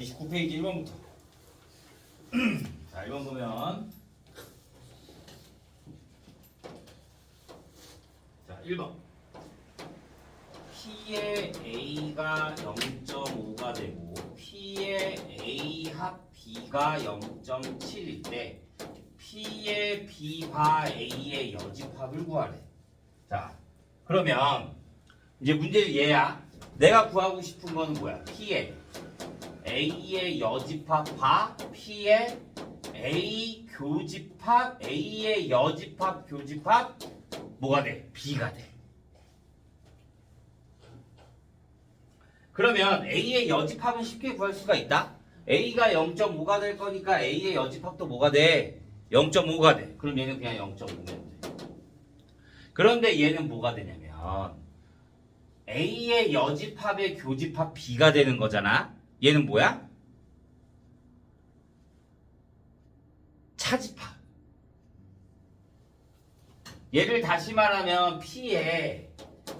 29페이지 1번부터. 자, 1번 보면 자, 1번. P의 A가 0.5가 되고 P의 A 합 B가 0.7일 때 P의 B와 A의 여집합을 구하래. 자, 그러면 이제 문제는 얘야. 내가 구하고 싶은 거는 뭐야? P의 A의 여집합 바 P의 A 교집합 A의 여집합 교집합 뭐가 돼? B가 돼. 그러면 A의 여집합은 쉽게 구할 수가 있다. A가 0.5가 될 거니까 A의 여집합도 뭐가 돼? 0.5가 돼. 그럼 얘는 그냥 0.5면 돼. 그런데 얘는 뭐가 되냐면 A의 여집합의 교집합 B가 되는 거잖아. 얘는 뭐야? 차집합. 얘를 다시 말하면 P의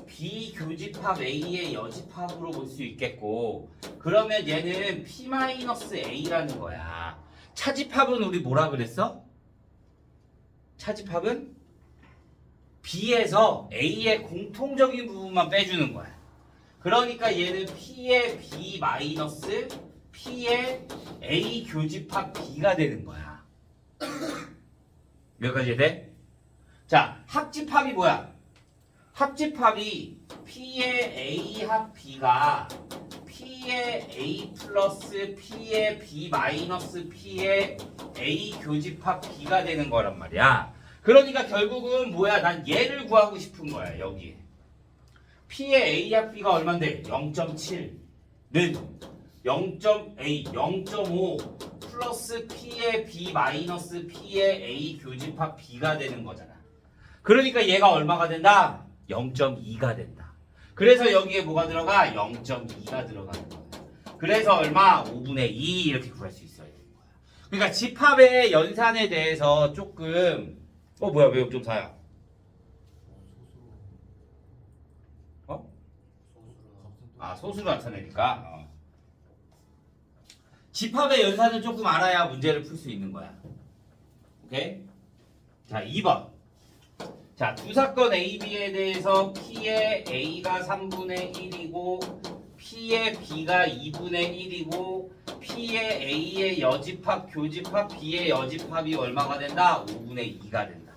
비교집합 A의 여집합으로 볼 수 있겠고, 그러면 얘는 P-A라는 거야. 차집합은 우리 뭐라 그랬어? 차집합은 B에서 A의 공통적인 부분만 빼주는 거야. 그러니까 얘는 P의 B 마이너스 P의 A 교집합 B가 되는 거야. 여기까지 돼? 자, 합집합이 뭐야? 합집합이 P의 A 합 B가 P의 A 플러스 P의 B 마이너스 P의 A 교집합 B가 되는 거란 말이야. 그러니까 결국은 뭐야? 난 얘를 구하고 싶은 거야, 여기에. P의 A 합 B가 얼만데? 0.7는 0.5 플러스 P의 B 마이너스 P의 A 교집합 B가 되는 거잖아. 그러니까 얘가 얼마가 된다? 0.2가 된다. 그래서 여기에 뭐가 들어가? 0.2가 들어가는 거야. 그래서 얼마? 5분의 2 이렇게 구할 수 있어야 되는 거야. 그러니까 집합의 연산에 대해서 조금 뭐야 왜 0.4야? 어? 아, 소수로 나타내니까. 집합의 연산을 조금 알아야 문제를 풀 수 있는 거야. 오케이? 자, 2번. 자, 두 사건 A, B에 대해서 P의 A가 3분의 1이고 P의 B가 2분의 1이고 P의 A의 여집합, 교집합, B의 여집합이 얼마가 된다? 5분의 2가 된다.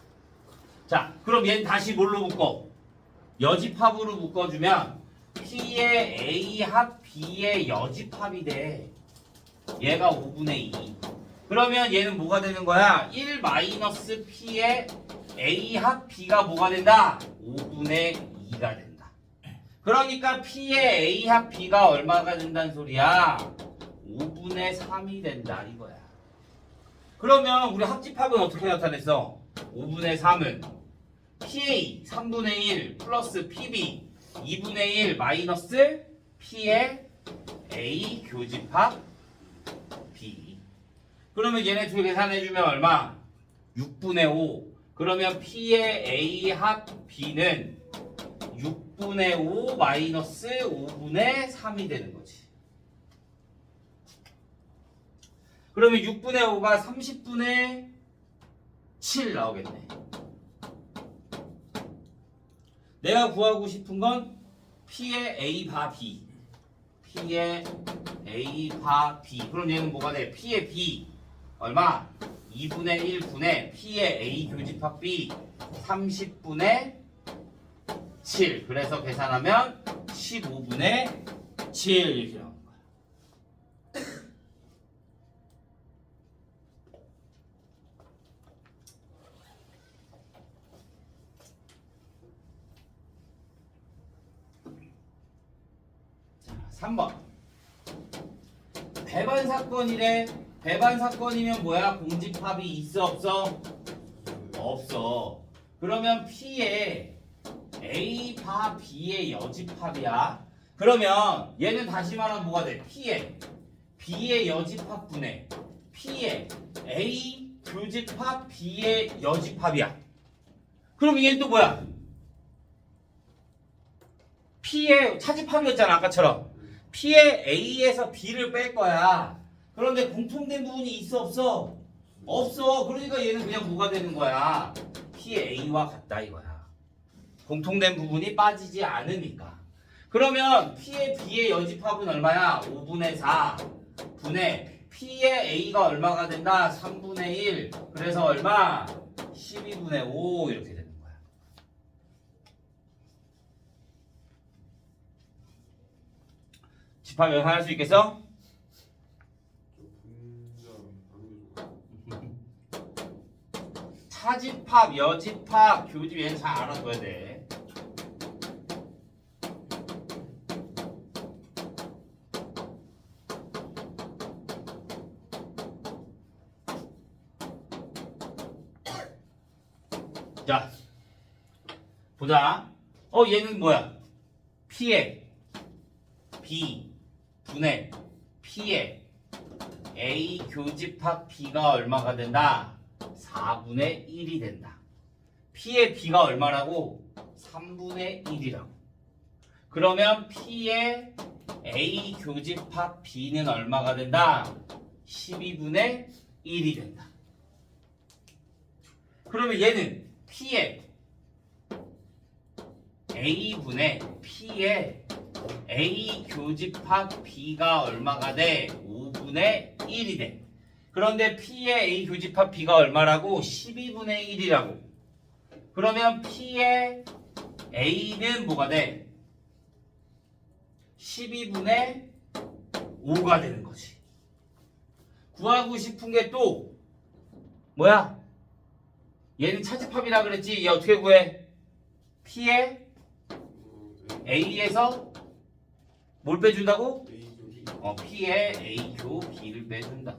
자, 그럼 얘는 다시 뭘로 묶어? 여집합으로 묶어주면 P의 A 합 B의 여집합이 돼. 얘가 5분의 2. 그러면 얘는 뭐가 되는 거야? 1 마이너스 P의 A 합 B가 뭐가 된다? 5분의 2가 된다. 그러니까 P의 A 합 B가 얼마가 된다는 소리야? 5분의 3이 된다 이거야. 그러면 우리 합집합은 어떻게 나타냈어? 5분의 3은 PA 3분의 1 플러스 PB 2분의 1 마이너스 P의 A 교집합 B. 그러면 얘네 둘 계산해주면 얼마? 6분의 5. 그러면 P의 A 합 B는 6분의 5 마이너스 5분의 3이 되는 거지. 그러면 6분의 5가 30분의 7 나오겠네. 내가 구하고 싶은 건 P의 A 바 B. P의 A 바 B. 그럼 얘는 뭐가 돼? P의 B 얼마? 2분의 1분의 P의 A 교집합 B 30분의 7. 그래서 계산하면 15분의 7 이렇게 나오는 거야. 자, 3번. 배반 사건이래. 배반 사건이면 뭐야? 공집합이 있어 없어? 없어. 그러면 P의 A 바 B의 여집합이야. 그러면 얘는 다시 말하면 뭐가 돼? P의 B의 여집합분의 P의 A 교집합 B의 여집합이야. 그럼 얘는 또 뭐야? P의 차집합이었잖아 아까처럼. P의 A에서 B를 뺄 거야. 그런데 공통된 부분이 있어 없어? 없어. 그러니까 얘는 그냥 뭐가 되는 거야? P의 A와 같다 이거야. 공통된 부분이 빠지지 않으니까. 그러면 P의 B의 여집합은 얼마야? 5분의 4 분의 P의 A가 얼마가 된다? 3분의 1. 그래서 얼마? 12분의 5 이렇게 되는 거야. 집합 연산할 수 있겠어? 차집합, 여집합, 교집 얘는 잘 알아둬야 돼. 자, 보자. 얘는 뭐야? P의 B 분의 P의 A 교집합 B가 얼마가 된다? 4분의 1이 된다. P의 B가 얼마라고? 3분의 1이라고. 그러면 P의 A 교집합 B는 얼마가 된다? 12분의 1이 된다. 그러면 얘는 P의 A분의 P의 A 교집합 B가 얼마가 돼? 5분의 1이 돼. 그런데 P의 A 교집합 B가 얼마라고? 12분의 1이라고. 그러면 P의 A는 뭐가 돼? 12분의 5가 되는 거지. 구하고 싶은 게 또 뭐야? 얘는 차집합이라 그랬지. 얘 어떻게 구해? P의 A에서 뭘 빼준다고? P의 A교 B를 빼준다.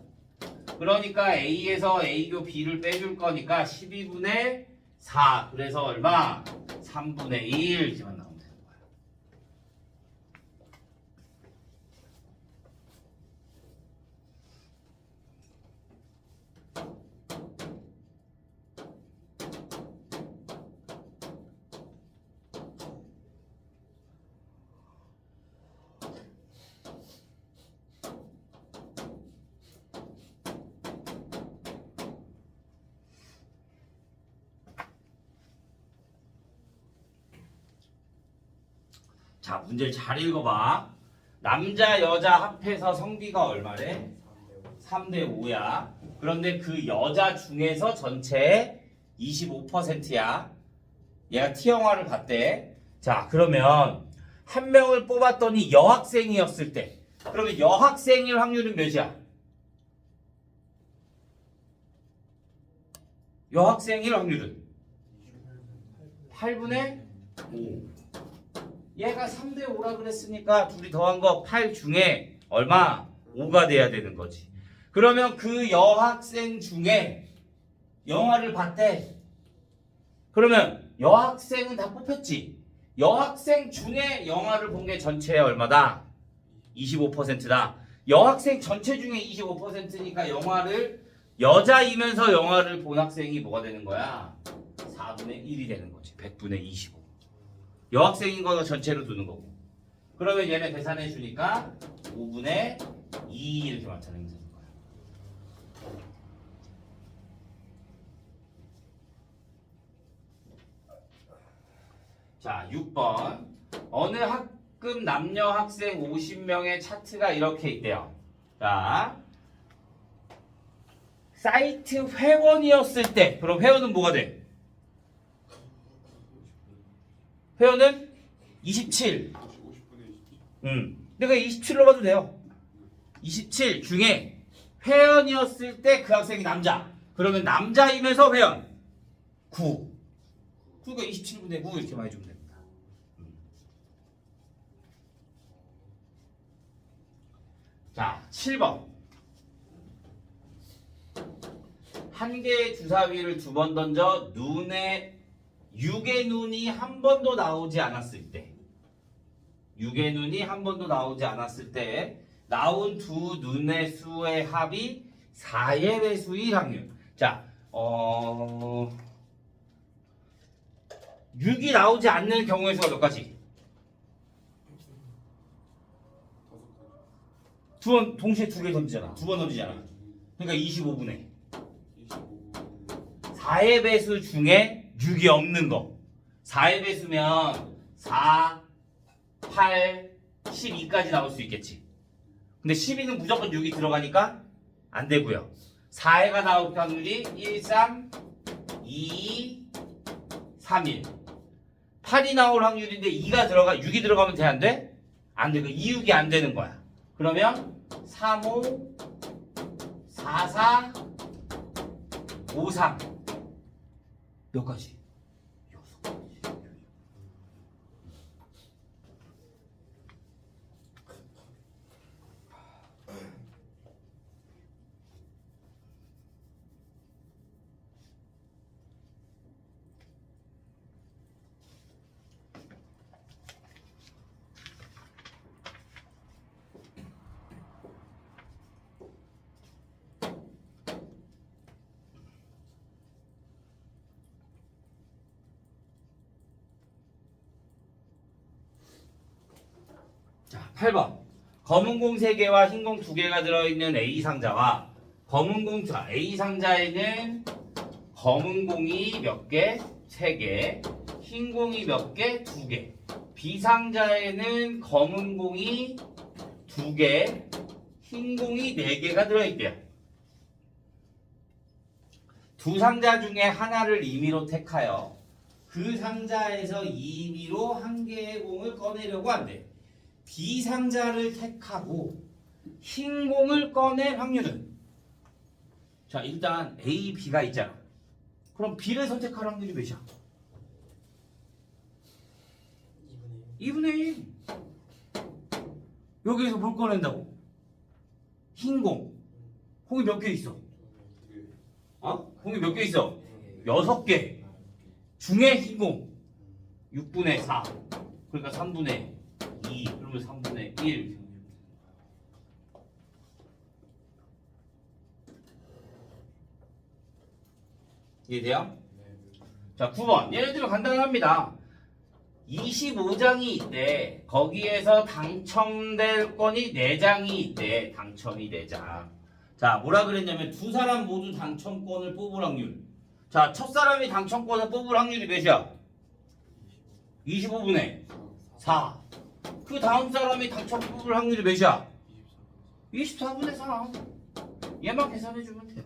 그러니까 A에서 A교 B를 빼줄 거니까 12분의 4. 그래서 얼마? 3분의 1 이렇게만 나오면 되는 거야. 자, 문제를 잘 읽어봐. 남자, 여자 합해서 성비가 얼마래? 3대 5야. 그런데 그 여자 중에서 전체 25%야. 얘가 T영화를 봤대. 자, 그러면 한 명을 뽑았더니 여학생이었을 때. 그러면 여학생일 확률은 몇이야? 여학생일 확률은? 8분의 5. 얘가 3대 5라 그랬으니까 둘이 더한 거 8 중에 얼마? 5가 돼야 되는 거지. 그러면 그 여학생 중에 영화를 봤대. 그러면 여학생은 다 뽑혔지. 여학생 중에 영화를 본 게 전체에 얼마다? 25%다. 여학생 전체 중에 25%니까 영화를 여자이면서 영화를 본 학생이 뭐가 되는 거야? 4분의 1이 되는 거지. 100분의 25. 여학생인 거는 전체로 두는 거고. 그러면 얘네 계산해 주니까 5분의 2 이렇게 맞춰내면 되는 거야. 자, 6번. 어느 학급 남녀 학생 50명의 차트가 이렇게 있대요. 자, 사이트 회원이었을 때, 그럼 회원은 뭐가 돼? 회원은 27. 내가 27로 봐도 돼요. 27 중에 회원이었을 때 그 학생이 남자. 그러면 남자이면서 회원 9. 그러니까 27분의 9 이렇게 많이 주면 됩니다. 자, 7번. 한 개의 주사위를 2번 던져 눈에 6의 눈이 한 번도 나오지 않았을 때, 6의 눈이 한 번도 나오지 않았을 때 나온 두 눈의 수의 합이 4의 배수일 확률. 자, 6이 나오지 않는 경우의 수가 몇 가지? 두 번 동시에 두 개 던지잖아. 두 번 던지잖아. 그러니까 25분의 4의 배수 중에 6이 없는 거. 4의 배수면 4, 8, 12까지 나올 수 있겠지. 근데 12는 무조건 6이 들어가니까 안 되고요. 4회가 나올 확률이 1, 3, 2, 3, 1. 8이 나올 확률인데 2가 들어가 6이 들어가면 돼, 안 돼? 안 돼. 그 2, 6이 안 되는 거야. 그러면 3, 5, 4, 4, 5, 3. 몇 가지? 6가지. 자, 8번. 검은 공 3개와 흰 공 2개가 들어있는 A 상자와 검은 공, 자, A 상자에는 검은 공이 몇 개? 3개. 흰 공이 몇 개? 2개. B 상자에는 검은 공이 2개, 흰 공이 4개가 들어있대요. 두 상자 중에 하나를 임의로 택하여 그 상자에서 임의로 한 개의 공을 꺼내려고 한대. B 상자를 택하고 흰 공을 꺼낼 확률은? 자, 일단 A, B가 있잖아. 그럼 B를 선택할 확률이 몇이야? 2분의 1. 여기에서 뭘 꺼낸다고? 흰 공. 공이 몇 개 있어? 공이 몇 개 있어? 6개. 중에 흰 공. 6분의 4. 그러니까 3분의 2. 그러면 3분의 1. 이해돼요? 자, 9번. 예를 들어 간단합니다. 25장이 있대. 거기에서 당첨될 건이 4장이 있대. 당첨이 4장. 자, 뭐라 그랬냐면 두 사람 모두 당첨권을 뽑을 확률. 자, 첫 사람이 당첨권을 뽑을 확률이 몇이야? 25분의 4. 그 다음 사람이 당첨 뽑을 확률이 몇이야? 24분의 4. 얘만 계산해주면 돼요.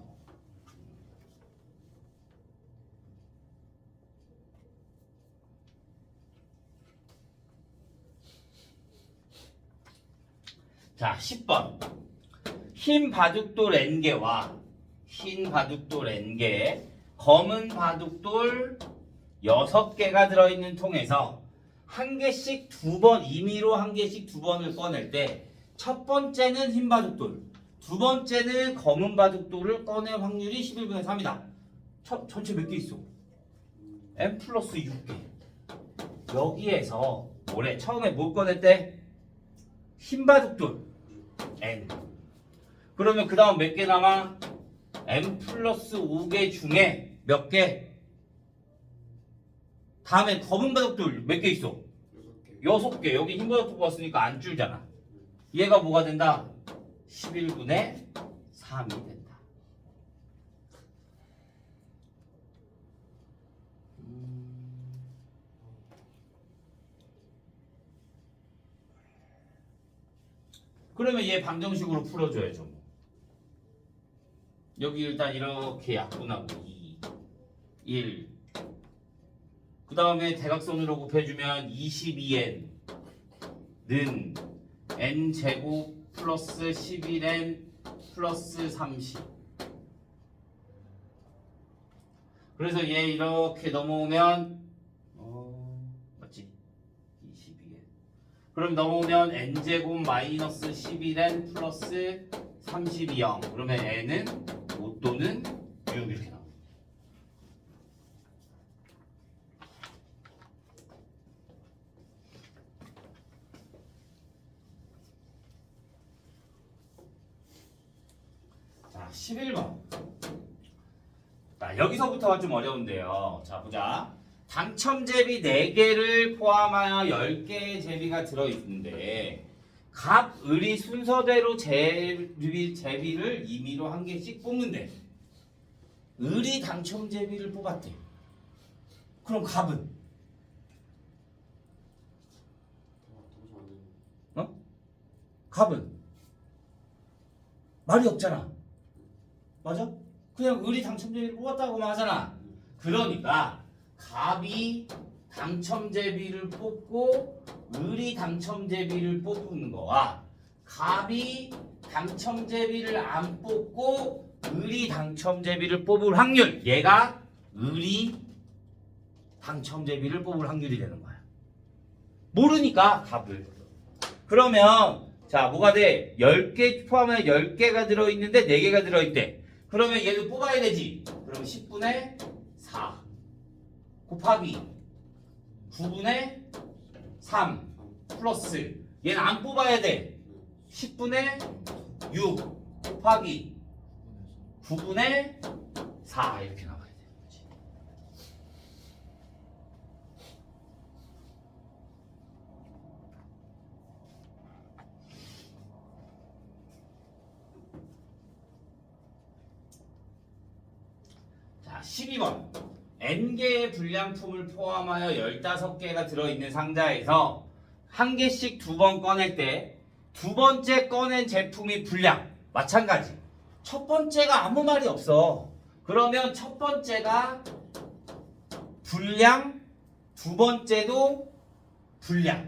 자, 10번. 흰 바둑돌 N개와 흰 바둑돌 N개, 검은 바둑돌 6개가 들어있는 통에서 한 개씩 2번, 임의로 한 개씩 2번을 꺼낼 때 첫 번째는 흰 바둑돌, 두 번째는 검은 바둑돌을 꺼낼 확률이 11분의 3이다. 전체 몇 개 있어? N 플러스 6개. 여기에서 뭐래? 처음에 뭘 꺼냈대? 흰 바둑돌 N. 그러면 그 다음 몇 개 남아? M 플러스 5개 중에 몇 개? 다음에 검은 바둑돌 몇 개 있어? 6개. 여기 흰 바둑돌 봤으니까 안 줄잖아. 얘가 뭐가 된다? 11분의 3이 된다. 그러면 얘 방정식으로 풀어줘야죠. 여기 일단 이렇게 약분하고 2, 1. 그 다음에 대각선으로 곱해주면 22n는 n제곱 플러스 11n 플러스 30. 그래서 얘 이렇게 넘어오면 맞지? 22n. 그럼 넘어오면 n제곱 마이너스 11n 플러스 32 0. 그러면 n은 5 또는 6 이렇게 나옵니다. 자, 11번. 자, 여기서부터가 좀 어려운데요. 자, 보자. 당첨 제비 4개를 포함하여 10개의 제비가 들어있는데 값, 을이 순서대로 제비를 임의로 한 개씩 뽑는데 을이 당첨 제비를 뽑았대. 그럼 값은? 어? 값은? 말이 없잖아. 맞아? 그냥 을이 당첨 제비를 뽑았다고만 하잖아. 그러니까 갑이 당첨 제비를 뽑고 을이 당첨 제비를 뽑는 거와 갑이 당첨 제비를 안 뽑고 을이 당첨 제비를 뽑을 확률, 얘가 을이 당첨 제비를 뽑을 확률이 되는 거야. 모르니까 값을. 그러면 자 뭐가 돼? 10개 포함해 10개가 들어있는데 4개가 들어있대. 그러면 얘도 뽑아야 되지. 그러면 10분의 4 곱하기 9분의 3 플러스 얘는 안 뽑아야 돼. 10분의 6 곱하기 9분의 4 이렇게 나와야 되는 거지. 자, 12번. n개의 불량품을 포함하여 15개가 들어있는 상자에서 한 개씩 2번 꺼낼 때 두 번째 꺼낸 제품이 불량. 마찬가지. 첫 번째가 아무 말이 없어. 그러면 첫 번째가 불량, 두 번째도 불량.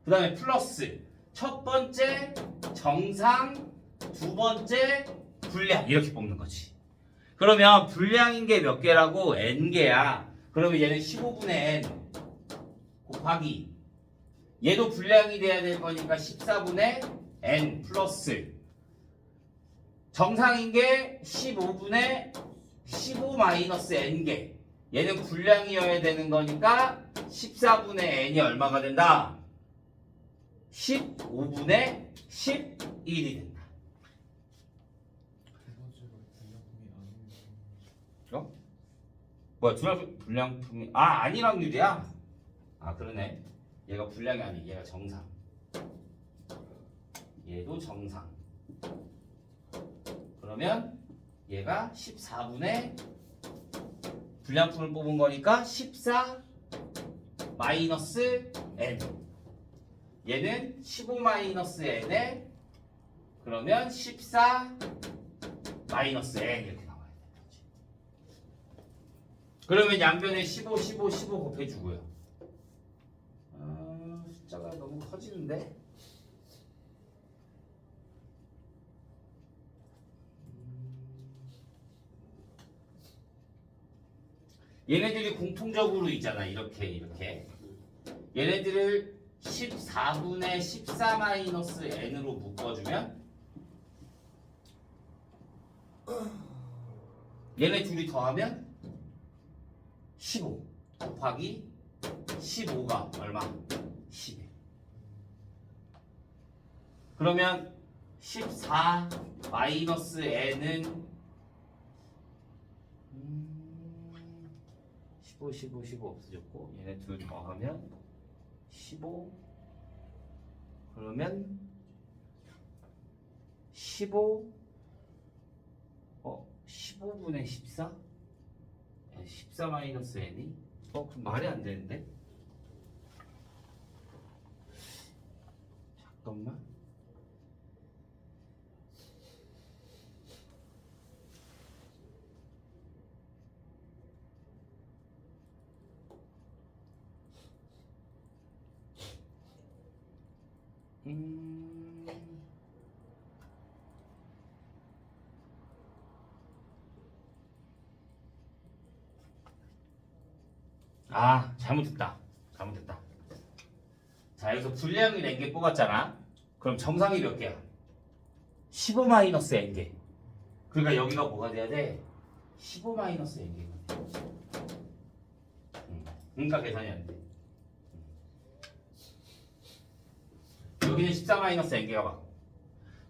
그 다음에 플러스 첫 번째 정상, 두 번째 불량 이렇게 뽑는 거지. 그러면 불량인 게 몇 개라고? n개야. 그러면 얘는 15분의 n 곱하기 얘도 불량이 돼야 될 거니까 14분의 n 플러스 정상인 게 15분의 15 마이너스 n개. 얘는 불량이어야 되는 거니까 14분의 n이 얼마가 된다? 15분의 11이 된다. 어? 뭐야, 불량품이 아닌 확률이야? 아 그러네. 얘가 불량이 아니, 얘가 정상. 얘도 정상. 그러면 얘가 14분의 불량품을 뽑은 거니까 14 마이너스 n. 얘는 15 마이너스 n에 그러면 14 마이너스 n 이렇게 나와야 되는 거지. 그러면 양변에 15, 15, 15 곱해주고요. 숫자가 너무 커지는데? 얘네들이 공통적으로 있잖아. 이렇게 얘네들을 14분의 14 마이너스 n으로 묶어주면 얘네 둘이 더하면 15 곱하기 15가 얼마? 11. 그러면 14 마이너스 n은 15, 15, 15 없어졌고 얘네 둘 더하면 15. 그러면 15 15분의 14? 14 마이너스 n이? 그럼 말이 안 되는데? 잠깐만. 잘못했다. 자, 여기서 불량을 n개 뽑았잖아. 그럼 정상이 몇 개야? 15 마이너스 n개. 그러니까 여기가 뭐가 돼야 돼? 15 마이너스 n개가 돼. 그러니까 계산이 안 돼. 여기는 14 마이너스 n개가 맞고.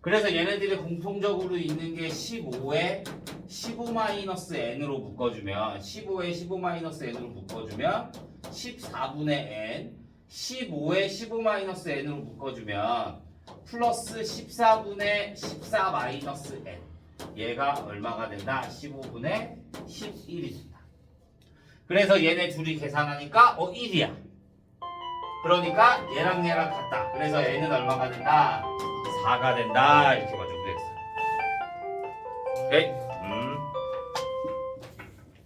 그래서 얘네들이 공통적으로 있는 게 15에 15 마이너스 n으로 묶어주면 15에 15 마이너스 n으로 묶어주면 14분의 n 15에 15-n으로 묶어주면 플러스 14분의 14 마이너스 n. 얘가 얼마가 된다? 15분의 11이 된다. 그래서 얘네 둘이 계산하니까 1이야. 그러니까 얘랑 얘랑 같다. 그래서 n은 얼마가 된다? 4가 된다. 이렇게 가지고 그랬어. 오케이?